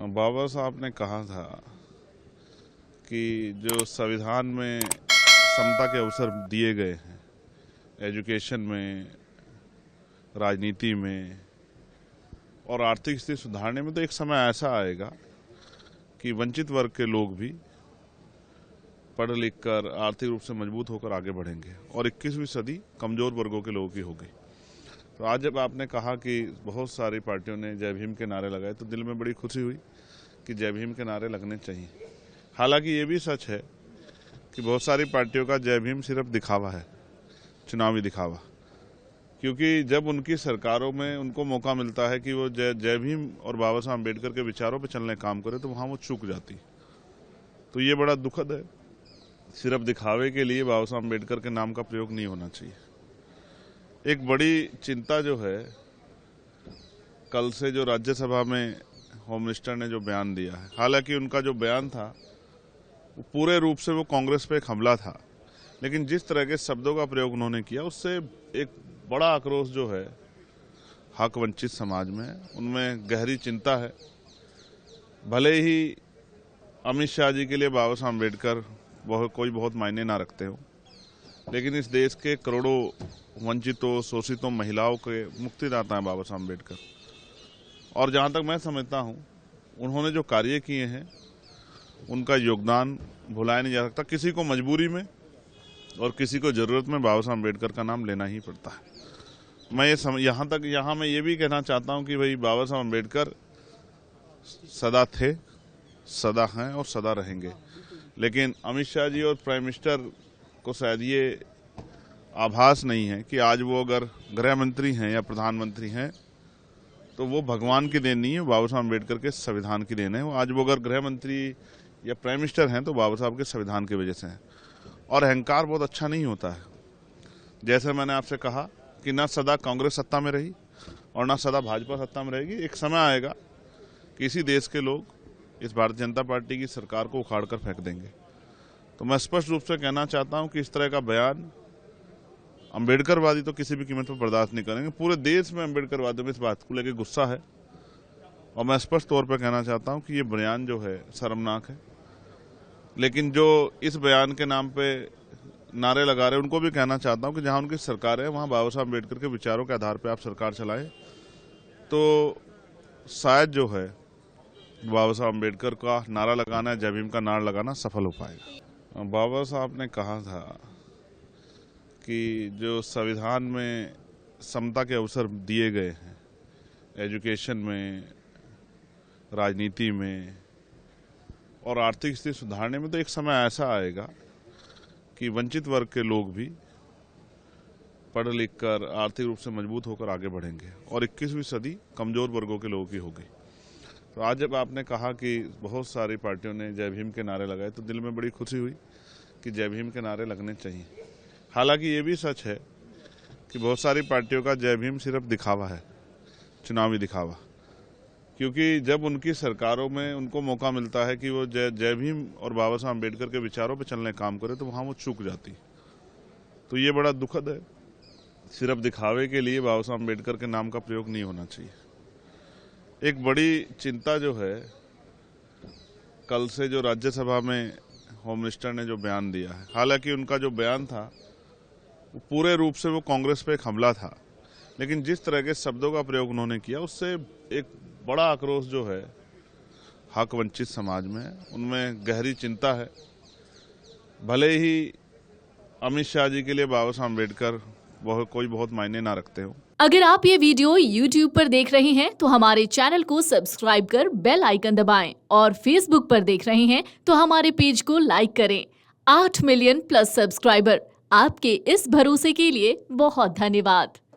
बाबा साहब ने कहा था कि जो संविधान में समता के अवसर दिए गए हैं, एजुकेशन में, राजनीति में और आर्थिक स्थिति सुधारने में, तो एक समय ऐसा आएगा कि वंचित वर्ग के लोग भी पढ़ लिख कर आर्थिक रूप से मजबूत होकर आगे बढ़ेंगे और 21वीं सदी कमजोर वर्गों के लोगों की होगी। तो आज जब आपने कहा कि बहुत सारी पार्टियों ने जय भीम के नारे लगाए तो दिल में बड़ी खुशी हुई कि जय भीम के नारे लगने चाहिए। हालांकि ये भी सच है कि बहुत सारी पार्टियों का जय भीम सिर्फ दिखावा है, चुनावी दिखावा, क्योंकि जब उनकी सरकारों में उनको मौका मिलता है कि वो जय भीम और बाबा साहब अम्बेडकर के विचारों पर चलने काम करे तो वहाँ वो चूक जाती। तो ये बड़ा दुखद है। सिर्फ दिखावे के लिए बाबा साहब अम्बेडकर के नाम का प्रयोग नहीं होना चाहिए। एक बड़ी चिंता जो है, कल से जो राज्यसभा में होम मिनिस्टर ने जो बयान दिया है, हालांकि उनका जो बयान था वो पूरे रूप से वो कांग्रेस पे एक हमला था, लेकिन जिस तरह के शब्दों का प्रयोग उन्होंने किया उससे एक बड़ा आक्रोश जो है हक वंचित समाज में, उनमें गहरी चिंता है। भले ही अमित शाह जी के लिए बाबा साहब अम्बेडकर कोई बहुत मायने ना रखते हो, लेकिन इस देश के करोड़ों वंचितों, शोषितों, महिलाओं के मुक्तिदाता हैं बाबा साहब अम्बेडकर। और जहाँ तक मैं समझता हूँ, उन्होंने जो कार्य किए हैं उनका योगदान भुलाया नहीं जा सकता। किसी को मजबूरी में और किसी को ज़रूरत में बाबा साहब अम्बेडकर का नाम लेना ही पड़ता है। मैं यहाँ मैं ये भी कहना चाहता हूँ कि भाई बाबा साहब अम्बेडकर सदा थे, सदा हैं और सदा रहेंगे। लेकिन अमित शाह जी और प्राइम मिनिस्टर को शायद ये आभास नहीं है कि आज वो अगर गृह मंत्री हैं या प्रधानमंत्री हैं तो वो भगवान की देन नहीं है, बाबा साहब अम्बेडकर के संविधान की देन है। आज वो अगर गृह मंत्री या प्राइम मिनिस्टर हैं तो बाबा साहब के संविधान की वजह से हैं। और अहंकार बहुत अच्छा नहीं होता है। जैसे मैंने आपसे कहा कि ना सदा कांग्रेस सत्ता में रही और ना सदा भाजपा सत्ता में रहेगी। एक समय आएगा कि इसी देश के लोग इस भारतीय जनता पार्टी की सरकार को उखाड़ कर फेंक देंगे। तो मैं स्पष्ट रूप से कहना चाहता हूं कि इस तरह का बयान अम्बेडकरवादी तो किसी भी कीमत पर बर्दाश्त नहीं करेंगे। पूरे देश में अम्बेडकरवादियों में इस बात को लेकर गुस्सा है और मैं स्पष्ट तौर पर कहना चाहता हूं कि ये बयान जो है शर्मनाक है। लेकिन जो इस बयान के नाम पे नारे लगा रहे हैं उनको भी कहना चाहता हूं कि जहां उनकी सरकार है वहां बाबा साहब अम्बेडकर के विचारों के आधार पर आप सरकार चलाएं तो शायद जो है बाबा साहब अम्बेडकर का नारा लगाना, जय भीम का नारा लगाना सफल हो पाएगा। बाबा साहब ने कहा था कि जो संविधान में समता के अवसर दिए गए हैं, एजुकेशन में, राजनीति में और आर्थिक स्थिति सुधारने में, तो एक समय ऐसा आएगा कि वंचित वर्ग के लोग भी पढ़ लिख कर आर्थिक रूप से मजबूत होकर आगे बढ़ेंगे और 21वीं सदी कमजोर वर्गों के लोगों की होगी। तो आज जब आपने कहा कि बहुत सारी पार्टियों ने जय भीम के नारे लगाए तो दिल में बड़ी खुशी हुई कि जय भीम के नारे लगने चाहिए। हालांकि ये भी सच है कि बहुत सारी पार्टियों का जय भीम सिर्फ दिखावा है, चुनावी दिखावा, क्योंकि जब उनकी सरकारों में उनको मौका मिलता है कि वो जय भीम और बाबा साहब अम्बेडकर के विचारों पर चलने काम करे तो वहाँ वो चूक जाती। तो ये बड़ा दुखद है। सिर्फ दिखावे के लिए बाबा साहब अम्बेडकर के नाम का प्रयोग नहीं होना चाहिए। एक बड़ी चिंता जो है, कल से जो राज्यसभा में होम मिनिस्टर ने जो बयान दिया है, हालांकि उनका जो बयान था वो पूरे रूप से वो कांग्रेस पे एक हमला था, लेकिन जिस तरह के शब्दों का प्रयोग उन्होंने किया उससे एक बड़ा आक्रोश जो है हक वंचित समाज में, उनमें गहरी चिंता है। भले ही अमित शाह जी के लिए बाबा साहब अम्बेडकर कोई बहुत मायने ना रखते हो। अगर आप ये वीडियो YouTube पर देख रहे हैं तो हमारे चैनल को सब्सक्राइब कर बेल आइकन दबाएं और Facebook पर देख रहे हैं तो हमारे पेज को लाइक करें। 8 मिलियन प्लस सब्सक्राइबर, आपके इस भरोसे के लिए बहुत धन्यवाद।